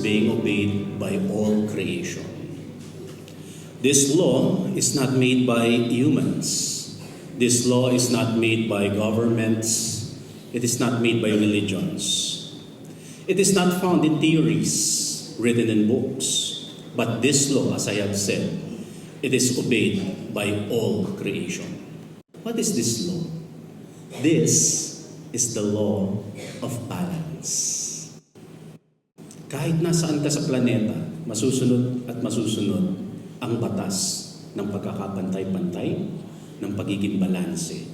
being obeyed by all creation. This law is not made by humans. This law is not made by governments. It is not made by religions. It is not found in theories written in books. But this law, as I have said, it is obeyed by all creation. What is this law? This is the law of balance. Kahit nasaan ka sa planeta, masusunod at masusunod ang batas ng pagkakapantay-pantay, ng pagiging balanse.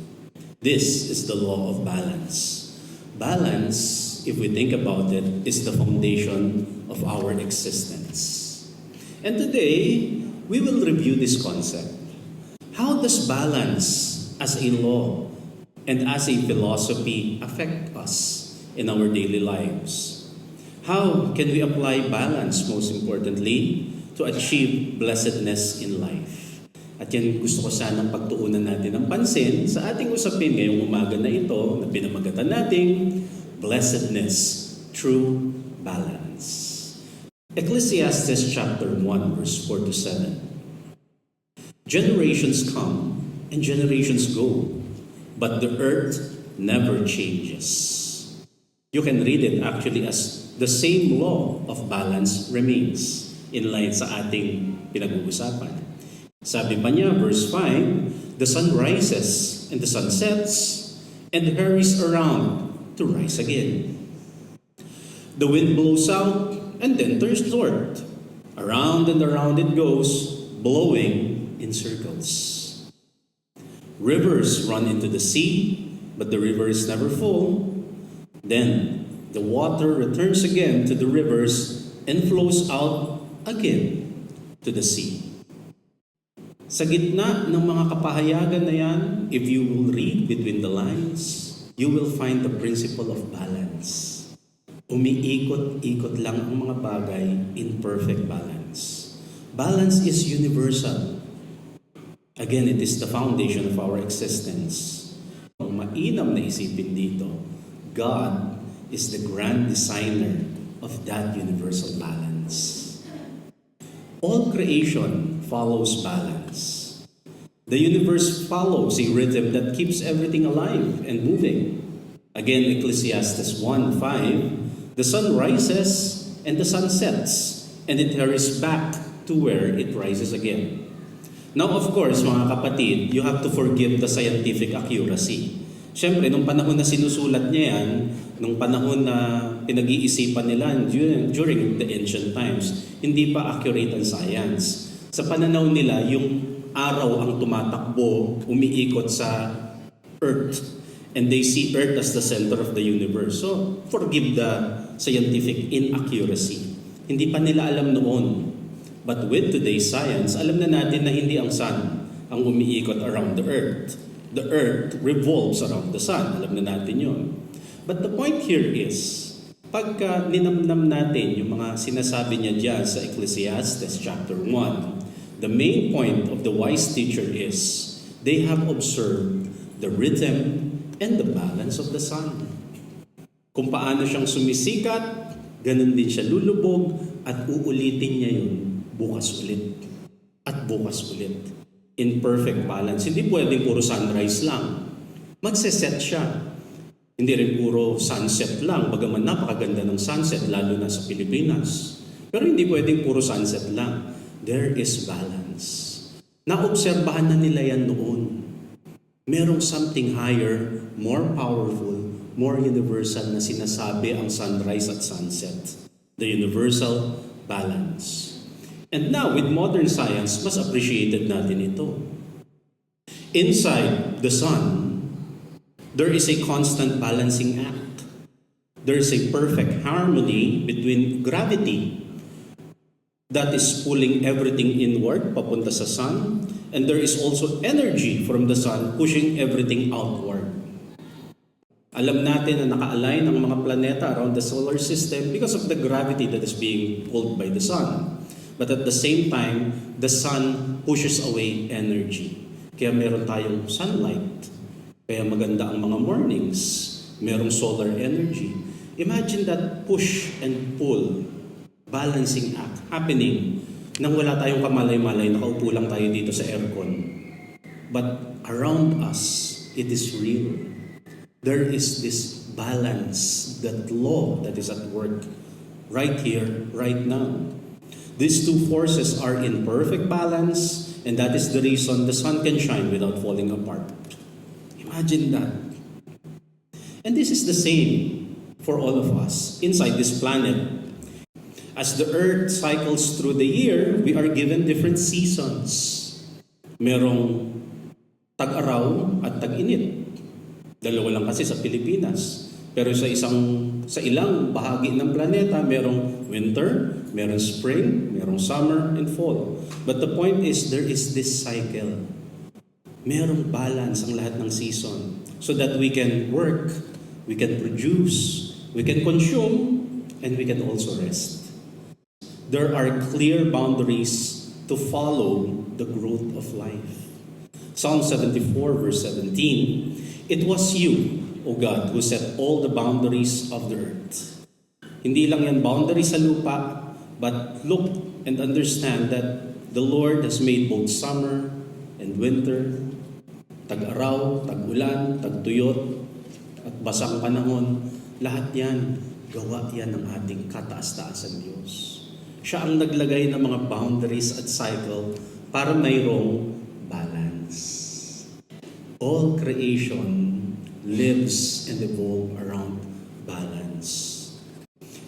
This is the law of balance. Balance, if we think about it, is the foundation of our existence. And today, we will review this concept. How does balance as a law and as a philosophy affect us in our daily lives? How can we apply balance, most importantly, to achieve blessedness in life? At yan gusto ko sanang pagtuunan natin ng pansin sa ating usapin ngayong umaga na ito na pinamagatan nating Blessedness Through Balance. Ecclesiastes chapter 1 verse 4 to 7. Generations come and generations go, but the earth never changes. You can read it actually as the same law of balance remains in line sa ating pinag-uusapan. Sabi pa niya, verse 5, the sun rises and the sun sets and hurries around to rise again. The wind blows out and then turns north. Around and around it goes, blowing in circles. Rivers run into the sea, but the river is never full. Then the water returns again to the rivers and flows out again to the sea. Sa gitna ng mga kapahayagan na yan, if you will read between the lines, you will find the principle of balance. Umiikot-ikot lang ang mga bagay in perfect balance. Balance is universal. Again, it is the foundation of our existence. Ang mainam na isipin dito, God is the grand designer of that universal balance. All creation follows balance. The universe follows a rhythm that keeps everything alive and moving. Again, Ecclesiastes 1:5, the sun rises and the sun sets, and it hurries back to where it rises again. Now, of course, mga kapatid, you have to forgive the scientific accuracy. Siyempre, nung panahon na sinusulat niya yan, nung panahon na pinag-iisipan nila during the ancient times, hindi pa accurate ang science. Sa pananaw nila, yung araw ang tumatakbo, umiikot sa Earth. And they see Earth as the center of the universe. So, forgive the scientific inaccuracy. Hindi pa nila alam noon. But with today's science, alam na natin na hindi ang sun ang umiikot around the Earth. The Earth revolves around the sun. Alam na natin yun. But the point here is, pagka ninamnam natin yung mga sinasabi niya dyan sa Ecclesiastes chapter 1, the main point of the wise teacher is, they have observed the rhythm and the balance of the sun. Kung paano siyang sumisikat, ganun din siya lulubog, at uulitin niya yun bukas ulit. At bukas ulit. In perfect balance. Hindi pwedeng puro sunrise lang. Magseset siya. Hindi rin puro sunset lang, bagaman napakaganda ng sunset, lalo na sa Pilipinas. Pero hindi pwedeng puro sunset lang. There is balance. Naobserbahan na nila yan noon. Merong something higher, more powerful, more universal na sinasabi ang sunrise at sunset. The universal balance. And now, with modern science, mas appreciated natin ito. Inside the sun, there is a constant balancing act. There is a perfect harmony between gravity that is pulling everything inward, papunta sa sun, and there is also energy from the sun pushing everything outward. Alam natin na naka-align ang mga planeta around the solar system because of the gravity that is being pulled by the sun. But at the same time, the sun pushes away energy. Kaya meron tayong sunlight. Kaya maganda ang mga mornings. Merong solar energy. Imagine that push and pull balancing act happening nang wala tayong kamalay-malay, nakaupo lang tayo dito sa aircon. But around us, it is real. There is this balance, that law that is at work right here, right now. These two forces are in perfect balance, and that is the reason the sun can shine without falling apart. Imagine that. And this is the same for all of us inside this planet. As the earth cycles through the year, we are given different seasons. Merong tag-araw at tag-init. Dalawa lang kasi sa Pilipinas. Pero sa ilang bahagi ng planeta, merong winter, merong spring, merong summer, and fall. But the point is, there is this cycle. Merong balance ang lahat ng season so that we can work, we can produce, we can consume, and we can also rest. There are clear boundaries to follow the growth of life. Psalm 74 verse 17, "It was you, O God, who set all the boundaries of the earth." Hindi lang yan boundary sa lupa, but look and understand that the Lord has made both summer and winter, tag-araw, tag-ulan, tag-tuyot, at basang panahon. Lahat yan, gawa yan ng ating kataas-taasan Diyos. Siya ang naglagay ng mga boundaries at cycle para mayroong balance. All creation lives and evolves around balance.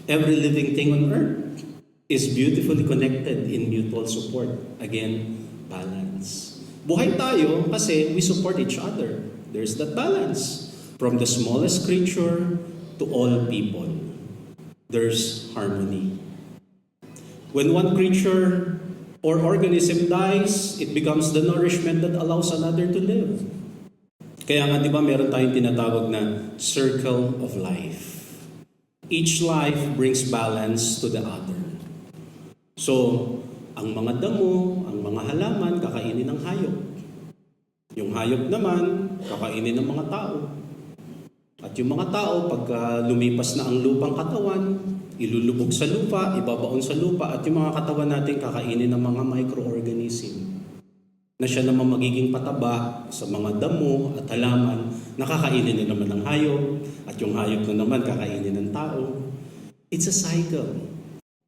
Every living thing on earth is beautifully connected in mutual support. Again, balance. Buhay tayo kasi we support each other. There's that balance. From the smallest creature to all people, there's harmony. When one creature or organism dies, it becomes the nourishment that allows another to live. Kaya nga, di ba, meron tayong tinatawag na circle of life. Each life brings balance to the other. So, ang mga damo, ang mga halaman, kakainin ng hayop. Yung hayop naman, kakainin ng mga tao. At yung mga tao, pagka lumipas na ang lupang katawan, ilulubog sa lupa, ibabaon sa lupa, at yung mga katawan natin kakainin ng mga microorganism na siya naman magiging pataba sa mga damo at halaman, nakakainin na naman ng hayop, at yung hayop na naman kakainin ng tao. It's a cycle.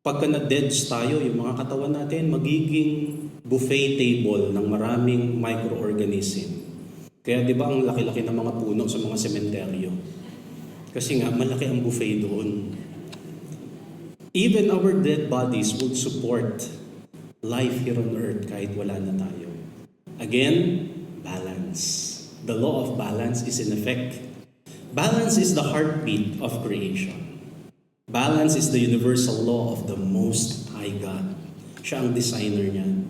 Pagka na-deads tayo, yung mga katawan natin magiging buffet table ng maraming microorganism. Kaya di ba ang laki-laki ng mga puno sa mga sementeryo? Kasi nga, malaki ang buffet doon. Even our dead bodies would support life here on earth kahit wala na tayo. Again, balance. The law of balance is in effect. Balance is the heartbeat of creation. Balance is the universal law of the Most High God. Siya ang designer niyan.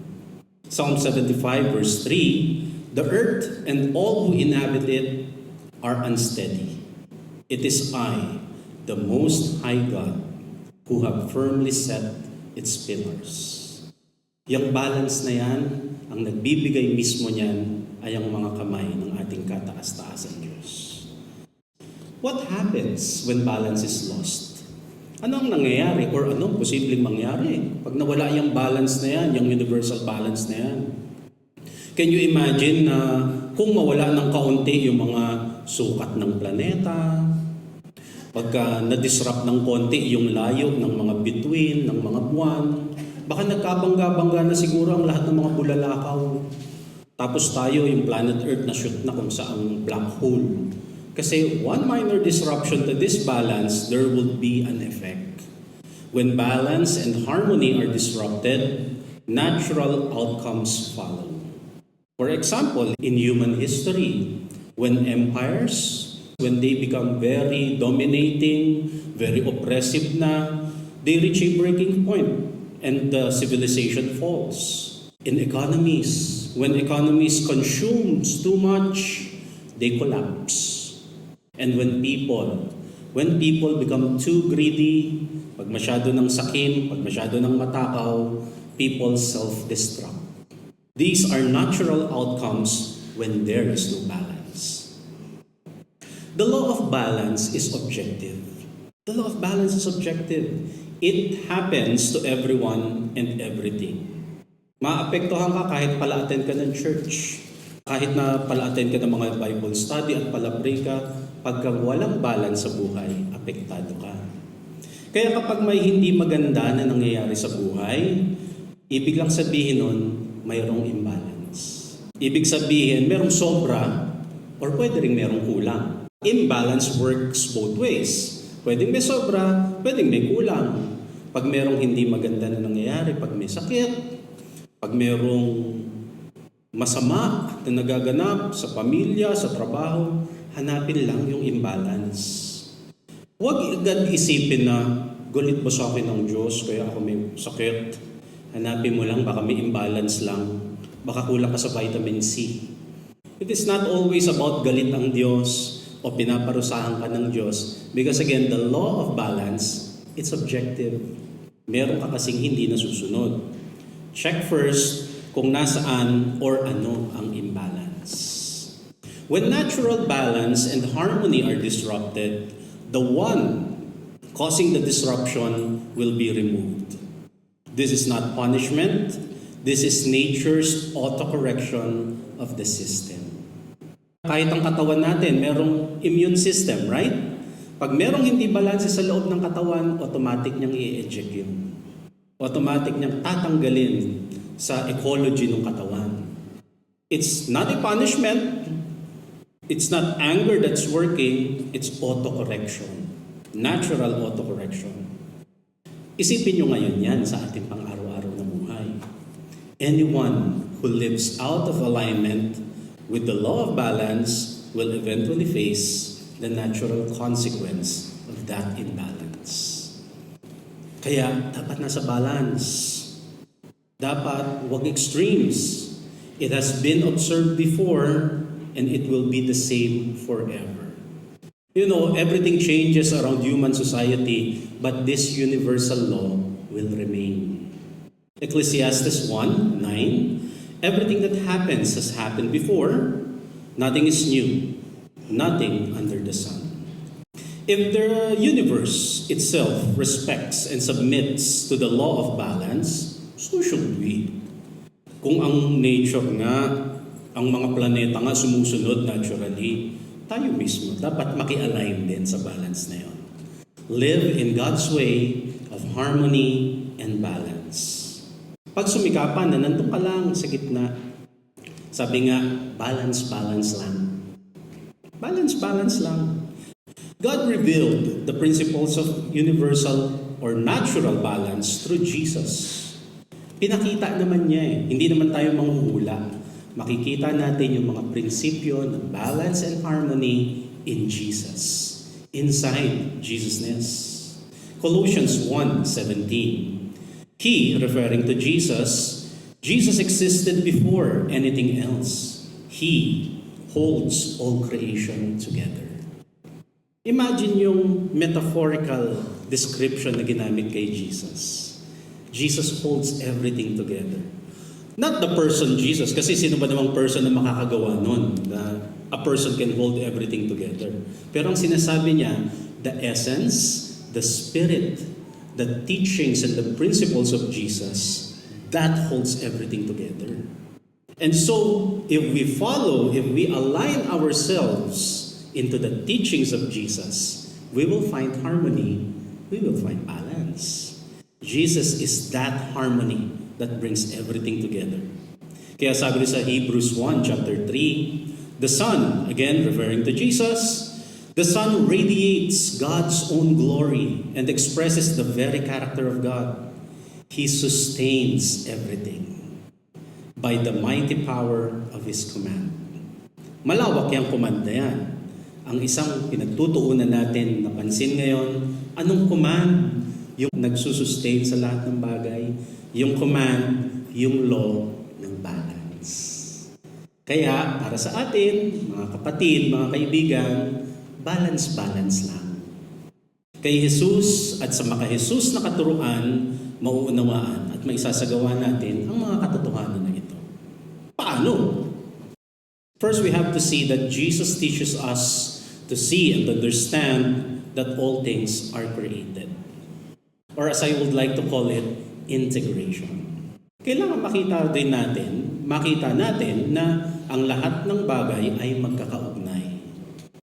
Psalm 75 verse 3, "The earth and all who inhabit it are unsteady. It is I, the Most High God, who have firmly set its pillars." Yung balance na yan, ang nagbibigay mismo niyan ay ang mga kamay ng ating kataas-taasan Diyos. What happens when balance is lost? Ano ang nangyayari or anong posibleng mangyari pag nawala yung balance na yan, yung universal balance na yan? Can you imagine na kung mawala ng kaunti yung mga sukat ng planeta, pagka na-disrupt ng konti yung layo ng mga bituin, ng mga buwan, baka nagkabangga-bangga na siguro ang lahat ng mga bulalakaw. Tapos tayo, yung planet Earth na shoot na kung saang black hole. Kasi one minor disruption to this balance, there will be an effect. When balance and harmony are disrupted, natural outcomes follow. For example, in human history, when empires, when they become very dominating, very oppressive na, they reach a breaking point and the civilization falls. In economies, when economies consumes too much, they collapse. And when people become too greedy, pag masyado ng sakim, pag masyado ng matakaw, people self-destruct. These are natural outcomes when there is no balance. The law of balance is objective. The law of balance is objective. It happens to everyone and everything. Maapektuhan ka kahit pala-attend ka ng church. Kahit na pala-attend ka ng mga Bible study at pala-pray ka, pagka walang balance sa buhay, apektado ka. Kaya kapag may hindi maganda na nangyayari sa buhay, ibig lang sabihin nun, mayroong imbalance. Ibig sabihin, mayroong sobra or pwede rin mayroong kulang. Imbalance works both ways. Pwedeng may sobra, pwedeng may kulang. Pag mayroong hindi maganda na nangyayari, pag may sakit, pag mayroong masama na nagaganap sa pamilya, sa trabaho, hanapin lang yung imbalance. Huwag agad isipin na galit ba sa akin ng Diyos kaya ako may sakit. Hanapin mo lang, baka may imbalance lang. Baka kulang ka sa vitamin C. It is not always about galit ang Diyos o pinaparusahan ka ng Diyos. Because again, the law of balance, it's objective. Meron ka kasing hindi nasusunod. Check first kung nasaan or ano ang imbalance. When natural balance and harmony are disrupted, the one causing the disruption will be removed. This is not punishment. This is nature's autocorrection of the system. Kahit ang katawan natin, merong immune system, right? Pag merong hindi balanse sa loob ng katawan, automatic niyang i-eject yun. Automatic niyang tatanggalin sa ecology ng katawan. It's not a punishment. It's not anger that's working, it's autocorrection. Natural autocorrection. Isipin nyo ngayon yan sa ating pang-araw-araw na buhay. Anyone who lives out of alignment with the law of balance will eventually face the natural consequence of that imbalance. Kaya dapat nasa balance. Dapat wag extremes. It has been observed before and it will be the same forever. You know, everything changes around human society, but this universal law will remain. Ecclesiastes 1:9, everything that happens has happened before. Nothing is new. Nothing under the sun. If the universe itself respects and submits to the law of balance, so should we. Kung ang nature nga, ang mga planeta nga sumusunod naturally, tayo mismo dapat maki-align din sa balance na yun. Live in God's way of harmony and balance. Pag sumikapan na nandun ka lang sa gitna, sabi nga, balance lang. Balance lang. God revealed the principles of universal or natural balance through Jesus. Pinakita naman niya eh. Hindi naman tayo manghuhula. Makikita natin yung mga prinsipyo ng balance and harmony in Jesus. Inside Jesus-ness. Colossians 1:17. He, referring to Jesus existed before anything else. He holds all creation together. Imagine yung metaphorical description na ginamit kay Jesus. Jesus holds everything together. Not the person Jesus, kasi sino ba namang person na makakagawa nun, na a person can hold everything together. Pero ang sinasabi niya, the essence, the spirit, the teachings and the principles of Jesus, that holds everything together. And so, if we align ourselves into the teachings of Jesus, we will find harmony, we will find balance. Jesus is that harmony that brings everything together. Kaya sabi sa Hebrews 1, chapter 3, the Son, again referring to Jesus, the Son radiates God's own glory and expresses the very character of God. He sustains everything by the mighty power of His command. Malawak yung command na yan. Ang isang pinagtutuunan natin na pansin ngayon, anong command? Yung nagsusustain sa lahat ng bagay, yung command, yung law ng balance. Kaya, para sa atin, mga kapatid, mga kaibigan, balance lang. Kay Jesus at sa maka-Jesus na katuruan, mauunawaan at maisasagawa natin ang mga katotohanan na ito. Paano? First, we have to see that Jesus teaches us to see and understand that all things are created. or as I would like to call it, integration. Kailangan makita natin na ang lahat ng bagay ay magkakaugnay.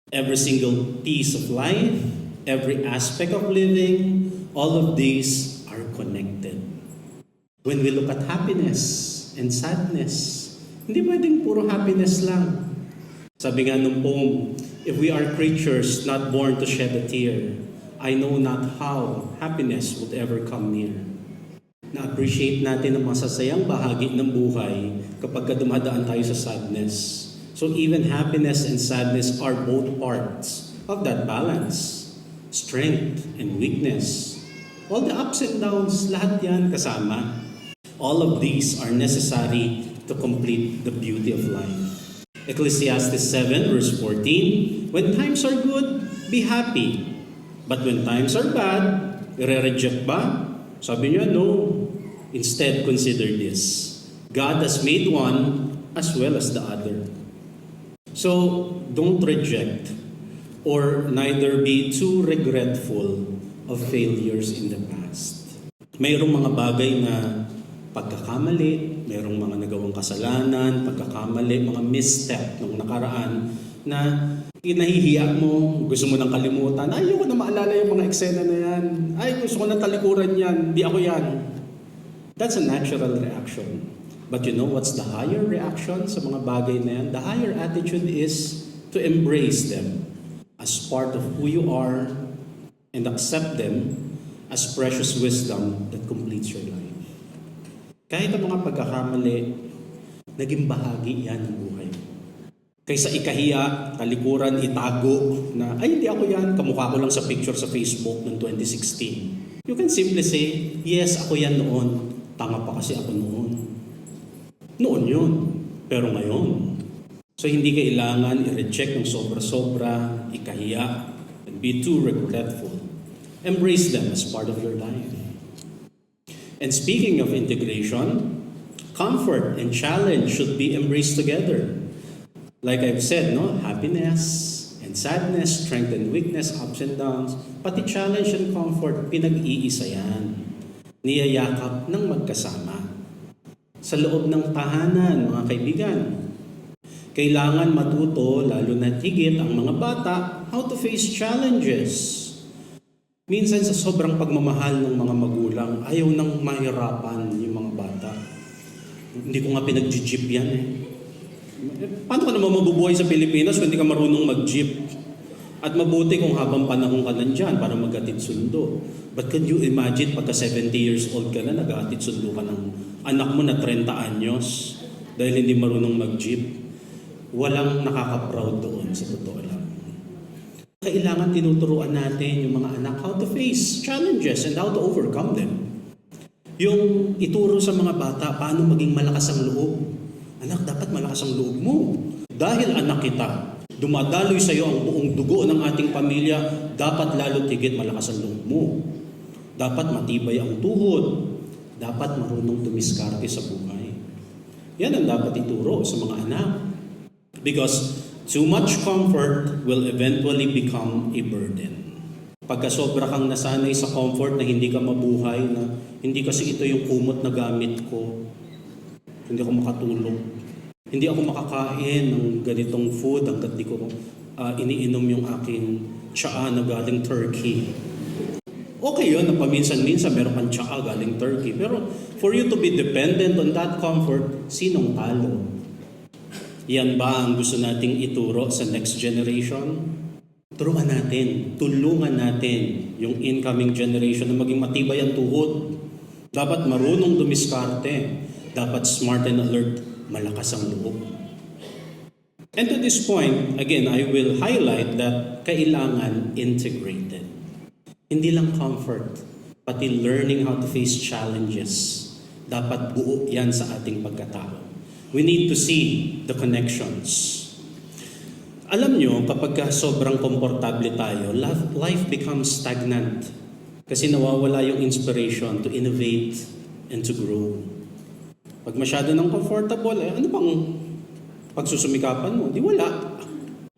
Every single piece of life, every aspect of living, all of these are connected. When we look at happiness and sadness, hindi pwedeng puro happiness lang. Sabi nga nung poem, if we are creatures not born to shed a tear, I know not how happiness would ever come near. Na-appreciate natin ang masasayang bahagi ng buhay kapag dumadaan tayo sa sadness. So even happiness and sadness are both parts of that balance. Strength and weakness. All the ups and downs, lahat yan kasama. All of these are necessary to complete the beauty of life. Ecclesiastes 7 verse 14, when times are good, be happy. But when times are bad, i-reject ba? Sabi niya, no. Instead, consider this. God has made one as well as the other. So, don't reject or neither be too regretful of failures in the past. Mayroong mga bagay na pagkakamali, mayroong mga nagawang kasalanan, pagkakamali, mga misstep nung nakaraan na nahihiya mo, gusto mo nang kalimutan, ayoko na maalala yung mga eksena na yan, ay gusto ko na talikuran yan, di ako yan. That's a natural reaction. But you know what's the higher reaction sa mga bagay na yan? The higher attitude is to embrace them as part of who you are and accept them as precious wisdom that completes your life. Kahit ang mga pagkakamali, naging bahagi yan ng buhay. Kaysa ikahiya, talikuran, itago na, ay hindi ako yan, kamukha ko lang sa picture sa Facebook noong 2016. You can simply say, yes, ako yan noon. Tanga pa kasi ako noon. Noon yun. Pero ngayon. So hindi kailangan i-reject ng sobra-sobra, ikahiya, and be too regretful. Embrace them as part of your life. And speaking of integration, comfort and challenge should be embraced together. Like I've said, no, happiness and sadness, strength and weakness, ups and downs, pati challenge and comfort, pinag-iisa yan. Niyayakap ng magkasama. Sa loob ng tahanan, mga kaibigan, kailangan matuto, lalo na higit ang mga bata, how to face challenges. Minsan sa sobrang pagmamahal ng mga magulang, ayaw nang mahirapan yung mga bata. Hindi ko nga pinag-jeep yan eh. Paano ka naman mabubuhay sa Pilipinas kung hindi ka marunong mag-jeep? At mabuti kung habang panahon ka nandyan para mag-atid sundo. But can you imagine pagka 70 years old ka na, nag-atid sundo ka ng anak mo na 30 anyos dahil hindi marunong mag-jeep? Walang nakaka-proud doon sa totoo lang. Kailangan tinuturuan natin yung mga anak how to face challenges and how to overcome them. Yung ituro sa mga bata, paano maging malakas ang loob. Anak, dapat malakas ang loob mo. Dahil anak kita, dumadaloy sa iyo ang buong dugo ng ating pamilya, dapat lalo tigit malakas ang loob mo. Dapat matibay ang tuhod. Dapat marunong tumiskarte sa buhay. Yan ang dapat ituro sa mga anak. Because too much comfort will eventually become a burden. Pagka sobra kang nasanay sa comfort na hindi ka mabuhay, na hindi kasi ito yung kumot na gamit ko, hindi ako makatulog, hindi ako makakain ng ganitong food hanggat di ko iniinom yung aking tsaa na galing Turkey. Okay yun na paminsan-minsan meron kang tsaa galing Turkey. Pero for you to be dependent on that comfort, sinong talo? Yan ba ang gusto nating ituro sa next generation? Turuan natin, tulungan natin yung incoming generation na maging matibay ang tuhod. Dapat marunong dumiskarte. Dapat smart and alert, malakas ang loob. And to this point, again, I will highlight that kailangan integrated. Hindi lang comfort, pati learning how to face challenges. Dapat buo yan sa ating pagkatao. We need to see the connections. Alam nyo, kapag sobrang komportable tayo, life becomes stagnant. Kasi nawawala yung inspiration to innovate and to grow. Pag masyado ng comfortable, ano bang pagsusumikapan mo? Di wala.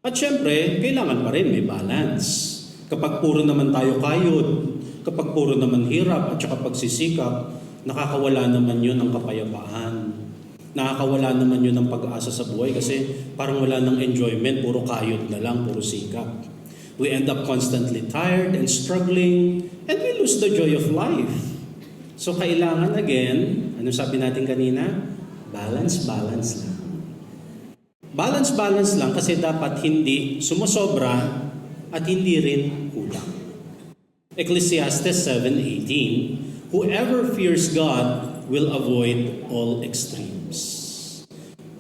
At syempre, kailangan pa rin may balance. Kapag puro naman tayo kayod, Kapag puro naman hirap at saka pagsisikap, nakakawala naman yun ng kapayapaan. Nakakawala naman yun ng pag-asa sa buhay kasi parang wala ng enjoyment, puro kayod na lang, puro sikap. We end up constantly tired and struggling and we lose the joy of life. So kailangan again, ano sabi natin kanina? Balance lang. Balance lang kasi dapat hindi sumusobra at hindi rin kulang. Ecclesiastes 7:18, whoever fears God will avoid all extremes.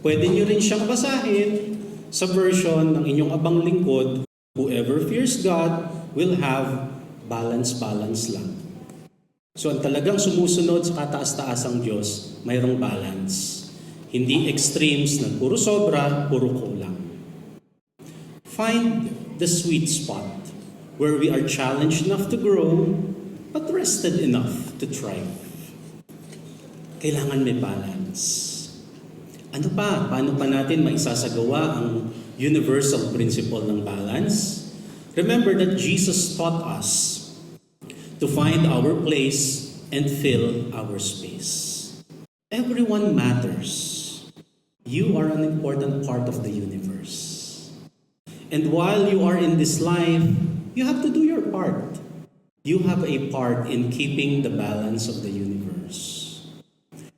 Pwede nyo rin siyang basahin sa version ng inyong abang lingkod, whoever fears God will have balance lang. So ang talagang sumusunod sa kataas-taasang Diyos, mayroong balance. Hindi extremes na puro sobra, puro kulang. Find the sweet spot where we are challenged enough to grow, but rested enough to thrive. Kailangan may balance. Ano pa? Paano pa natin maisasagawa ang universal principle ng balance? Remember that Jesus taught us to find our place and fill our space. Everyone matters. You are an important part of the universe. And while you are in this life, you have to do your part. You have a part in keeping the balance of the universe.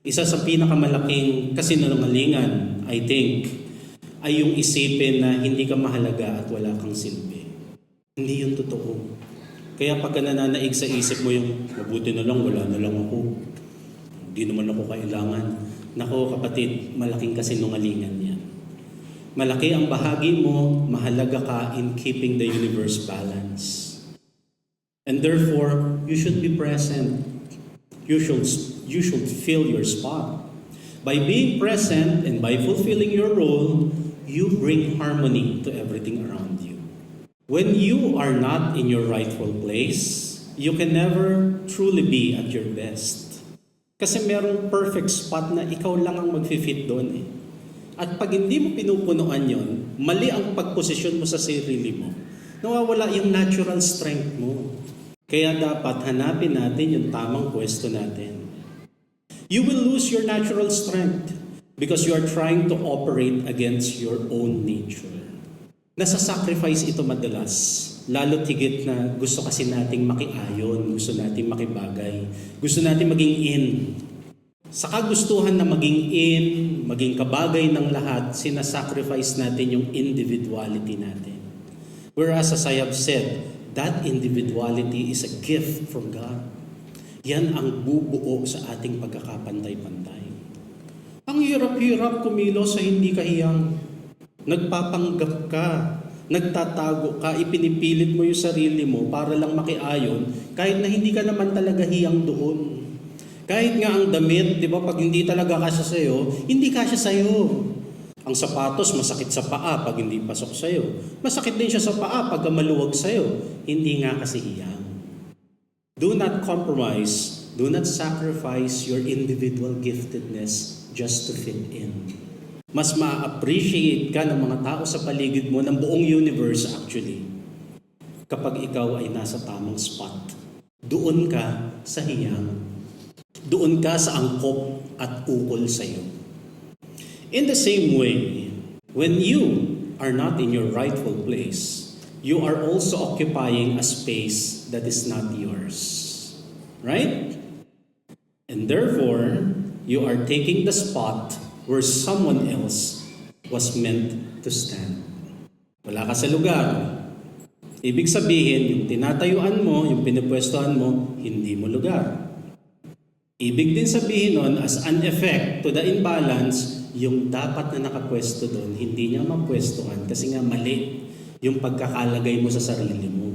Isa sa pinakamalaking kasinungalingan, I think, ay yung isipin na hindi ka mahalaga at wala kang silbi. Hindi yun totoo. Kaya pagka nananaig sa isip mo yung, mabuti na lang, wala na lang ako. Hindi naman ako kailangan. Nako kapatid, malaking kasinungalingan yan. Malaki ang bahagi mo, mahalaga ka in keeping the universe balance. And therefore, you should be present. You should fill your spot. By being present and by fulfilling your role, you bring harmony to everything around you. When you are not in your rightful place, you can never truly be at your best. Kasi merong perfect spot na ikaw lang ang mag-fit doon eh. At pag hindi mo pinupunuan yon, mali ang pagposisyon mo sa sarili mo. Nawawala yung natural strength mo. Kaya dapat hanapin natin yung tamang pwesto natin. You will lose your natural strength because you are trying to operate against your own nature. Nasa-sacrifice ito madalas. Lalo tigit na gusto kasi nating makiayon, gusto nating makibagay, gusto nating maging in. Sa kagustuhan na maging in, maging kabagay ng lahat, sinasacrifice natin yung individuality natin. Whereas as I have said, that individuality is a gift from God. Yan ang bubuo sa ating pagkakapantay-pantay. Ang hirap-hirap kumilos sa hindi kahiyang. Nagpapanggap ka, nagtatago ka, ipinipilit mo yung sarili mo para lang makiayon kahit na hindi ka naman talaga hiyang doon. Kahit nga ang damit, di ba, pag hindi talaga kasya sa'yo, hindi kasya sa'yo. Ang sapatos, masakit sa paa pag hindi pasok sa'yo. Masakit din siya sa paa pag maluwag sa'yo. Hindi nga kasi hiyang. Do not compromise, do not sacrifice your individual giftedness just to fit in. Mas ma-appreciate ka ng mga tao sa paligid mo, ng buong universe actually, kapag ikaw ay nasa tamang spot. Doon ka sa hiyang. Doon ka sa angkop at ukol sa iyo. In the same way, when you are not in your rightful place, you are also occupying a space that is not yours. Right? And therefore, you are taking the spot where someone else was meant to stand. Wala ka sa lugar. Ibig sabihin, yung tinatayuan mo, yung pinipwestuhan mo, hindi mo lugar. Ibig din sabihin nun, as an effect to the imbalance, yung dapat na nakapwesto doon, hindi niya mapwestuhan kasi nga mali yung pagkakalagay mo sa sarili mo.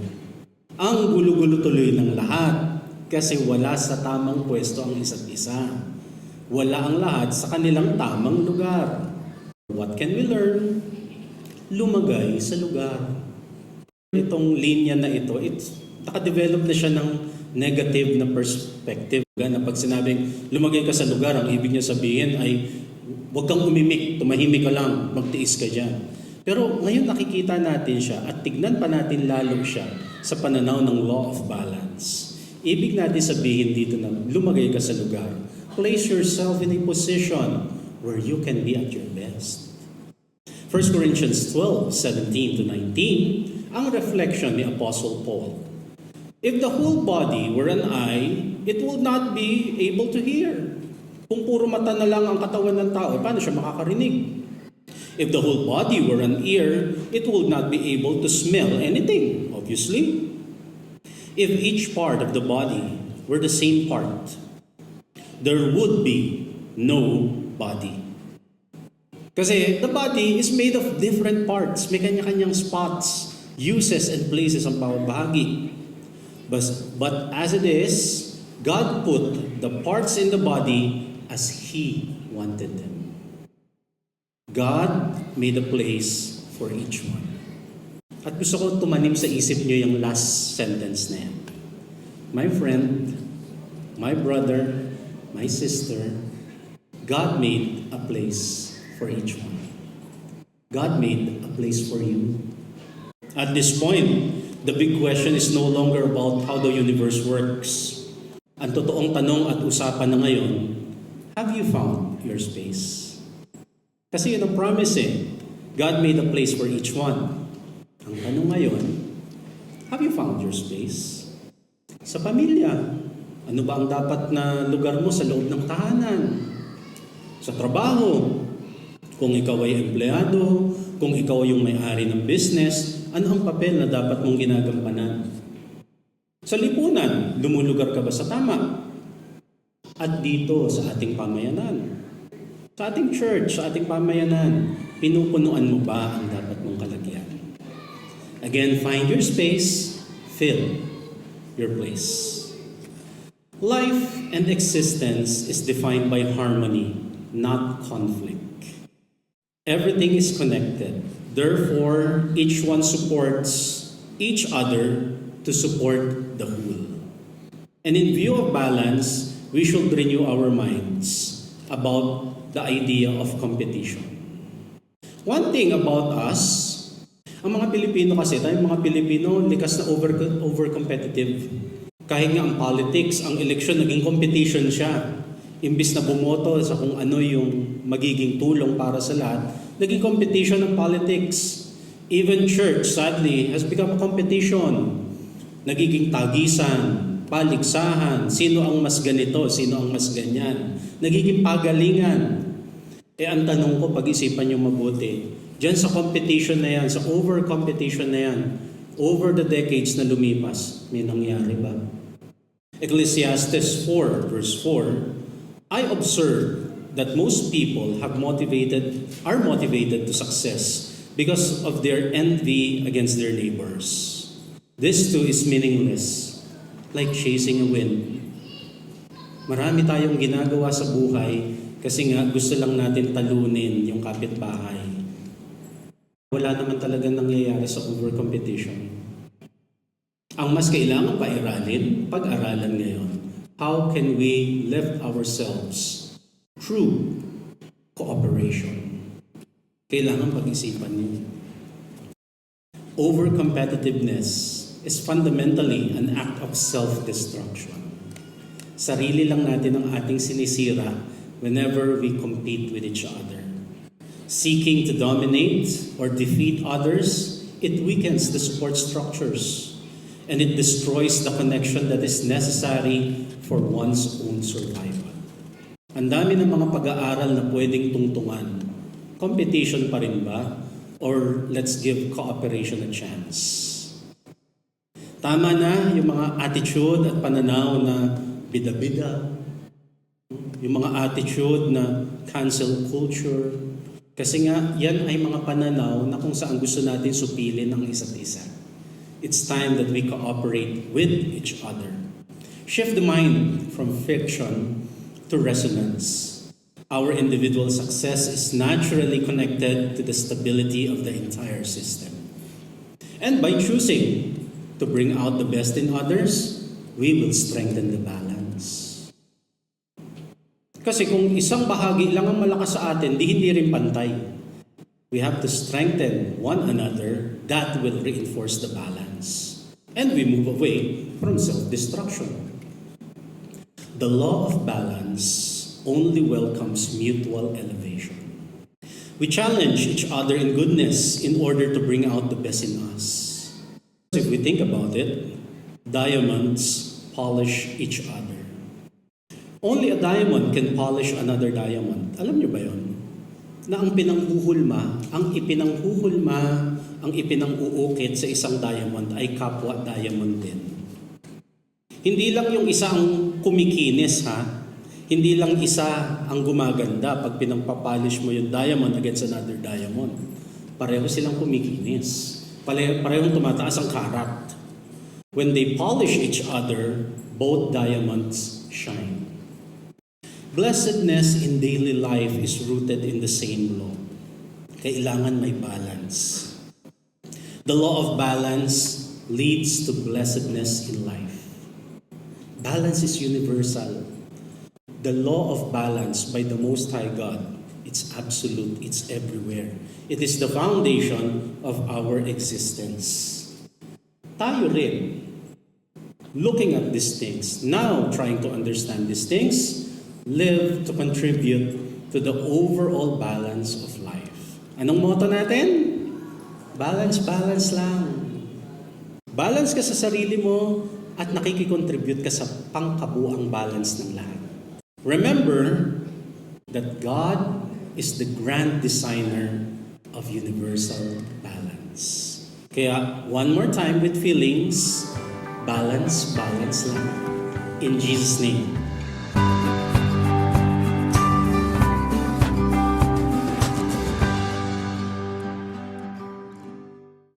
Ang gulo-gulo tuloy ng lahat kasi wala sa tamang pwesto ang isa't isa. Wala ang lahat sa kanilang tamang lugar. What can we learn? Lumagay sa lugar. Itong linya na ito, nakadevelop na siya ng negative na perspective. Na pag sinabing lumagay ka sa lugar, ang ibig niya sabihin ay huwag kang umimik, tumahimik ka lang, magtiis ka dyan. Pero ngayon nakikita natin siya at tignan pa natin lalo siya sa pananaw ng law of balance. Ibig natin sabihin dito na lumagay ka sa lugar. Place yourself in a position where you can be at your best. 1 Corinthians 12:17 to 19, ang reflection ni Apostle Paul. If the whole body were an eye, it would not be able to hear. Kung puro mata na lang ang katawan ng tao, paano siya makakarinig? If the whole body were an ear, it would not be able to smell anything, obviously. If each part of the body were the same part, there would be no body. Kasi the body is made of different parts. May kanya-kanyang spots, uses, and places ang pamabahagi. But as it is, God put the parts in the body as He wanted them. God made a place for each one. At gusto ko tumanim sa isip nyo yung last sentence na yan. My friend, my brother, my sister, God made a place for each one. God made a place for you. At this point, the big question is no longer about how the universe works. Ang totoong tanong at usapan na ngayon, have you found your space? Kasi yun ang promise eh. God made a place for each one. Ang tanong ngayon, have you found your space? Sa pamilya, ano ba ang dapat na lugar mo sa loob ng tahanan? Sa trabaho, kung ikaw ay empleyado, kung ikaw yung may-ari ng business, ano ang papel na dapat mong ginagampanan? Sa lipunan, lumulugar ka ba sa tama? At dito sa ating pamayanan, sa ating church, sa ating pamayanan, pinupunuan mo ba ang dapat mong kalagyan? Again, find your space, fill your place. Life and existence is defined by harmony, not conflict. Everything is connected. Therefore, each one supports each other to support the whole. And in view of balance, we should renew our minds about the idea of competition. One thing about us, ang mga Pilipino kasi, tayong mga Pilipino, likas na over-competitive. Kahit nga ang politics, ang eleksyon, naging competition siya. Imbis na bumoto sa kung ano yung magiging tulong para sa lahat, naging competition ng politics. Even church, sadly, has become a competition. Nagiging tagisan, paligsahan, sino ang mas ganito, sino ang mas ganyan. Nagiging pagalingan. Ang tanong ko, pag-isipan nyo mabuti, dyan sa competition na yan, sa over-competition na yan, over the decades na lumipas, may nangyari ba? Ecclesiastes 4, verse 4, I observe that most people are motivated to success because of their envy against their neighbors. This too is meaningless, like chasing a wind. Marami tayong ginagawa sa buhay kasi nga gusto lang natin talunin yung kapitbahay. Wala naman talaga nangyayari sa over-competition. Ang mas kailangan pag-aralan ngayon, how can we lift ourselves through cooperation? Kailangan pag-isipan niyo. Over-competitiveness is fundamentally an act of self-destruction. Sarili lang natin ang ating sinisira whenever we compete with each other. Seeking to dominate or defeat others, it weakens the support structures and it destroys the connection that is necessary for one's own survival. Ang dami ng mga pag-aaral na pwedeng tungtungan. Competition pa rin ba? Or let's give cooperation a chance? Tama na yung mga attitude at pananaw na bida-bida. Yung mga attitude na cancel culture. Kasi nga, yan ay mga pananaw na kung saan gusto natin supilin ang isa't isa. It's time that we cooperate with each other. Shift the mind from fiction to resonance. Our individual success is naturally connected to the stability of the entire system. And by choosing to bring out the best in others, we will strengthen the balance. Kasi kung isang bahagi lang ang malakas sa atin, hindi rin pantay. We have to strengthen one another. That will reinforce the balance. And we move away from self-destruction. The law of balance only welcomes mutual elevation. We challenge each other in goodness in order to bring out the best in us. If we think about it, diamonds polish each other. Only a diamond can polish another diamond. Alam niyo ba yon? Na ang ipinanghuhulma, ang ipinang-uukit sa isang diamond ay kapwa diamond din. Hindi lang yung isa ang kumikinis ha. Hindi lang isa ang gumaganda pag pinagpapolish mo yung diamond against another diamond. Pareho silang kumikinis. Parehong tumataas ang karat. When they polish each other, both diamonds shine. Blessedness in daily life is rooted in the same law. Kailangan may balance. The law of balance leads to blessedness in life. Balance is universal. The law of balance by the Most High God, it's absolute, it's everywhere. It is the foundation of our existence. Tayo rin, looking at these things, now trying to understand these things, live to contribute to the overall balance of life. Anong motto natin? Balance, balance lang. Balance ka sa sarili mo at nakikikontribute ka sa pangkabuang balance ng lahat. Remember that God is the grand designer of universal balance. Kaya, one more time with feelings, balance, balance lang. In Jesus' name.